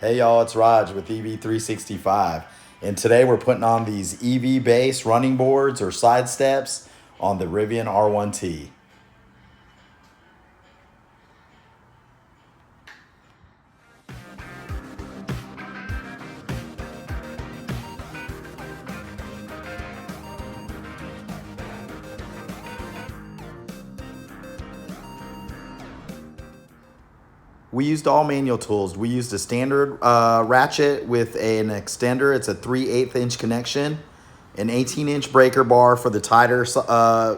Hey y'all, it's Raj with EV365, and today we're putting on these EVBASE running boards or side steps on the Rivian R1T. We used all manual tools. We used a standard ratchet with an extender. It's a 3/8 inch connection, an 18-inch breaker bar for the tighter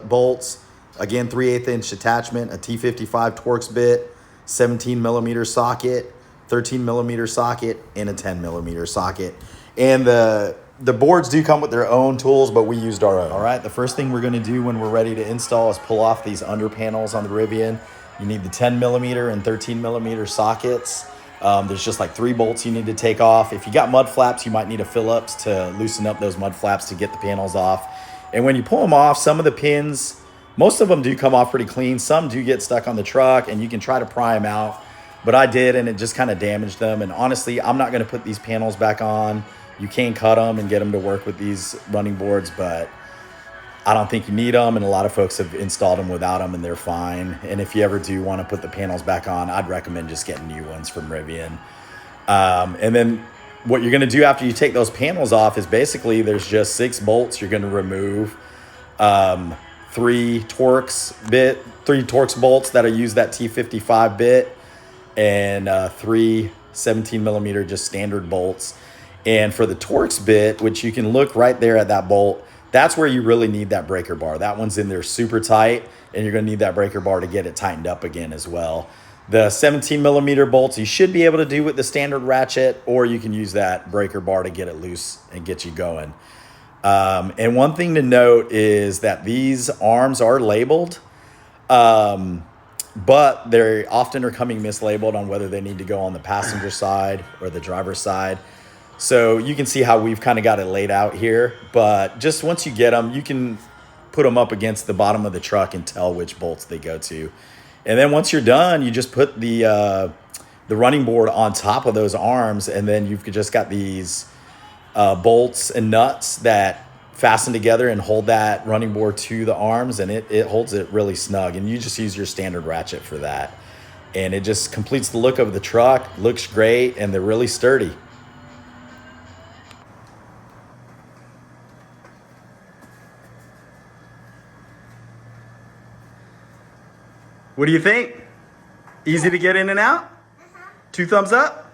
bolts. Again, 3/8 inch attachment, a T55 Torx bit, 17 millimeter socket, 13 millimeter socket, and a 10 millimeter socket. And the boards do come with their own tools, but we used our own. All right, the first thing we're gonna do when we're ready to install is pull off these under panels on the Rivian. You need the 10 millimeter and 13 millimeter sockets. There's just like 3 bolts you need to take off. If you got mud flaps, you might need a Phillips to loosen up those mud flaps to get the panels off. And when you pull them off, some of the pins, most of them do come off pretty clean. Some do get stuck on the truck, and you can try to pry them out. But I did, and it just kind of damaged them. And honestly, I'm not going to put these panels back on. You can cut them and get them to work with these running boards, but I don't think you need them, and a lot of folks have installed them without them, and they're fine. And if you ever do want to put the panels back on, I'd recommend just getting new ones from Rivian. And then what you're going to do after you take those panels off is basically there's just 6 bolts you're going to remove. 3 Torx bolts that'll use that T55 bit, and 3 17 millimeter just standard bolts. And for the Torx bit, which you can look right there at that bolt, that's where you really need that breaker bar. That one's in there super tight, and you're gonna need that breaker bar to get it tightened up again as well. The 17 millimeter bolts you should be able to do with the standard ratchet, or you can use that breaker bar to get it loose and get you going. And one thing to note is that these arms are labeled, but they often are coming mislabeled on whether they need to go on the passenger side or the driver's side. So you can see how we've kind of got it laid out here, but just once you get them, you can put them up against the bottom of the truck and tell which bolts they go to. And then once you're done, you just put the running board on top of those arms, and then you've just got these bolts and nuts that fasten together and hold that running board to the arms, and it holds it really snug. And you just use your standard ratchet for that. And it just completes the look of the truck, looks great, and they're really sturdy. What do you think? Easy to get in and out? 2 thumbs up?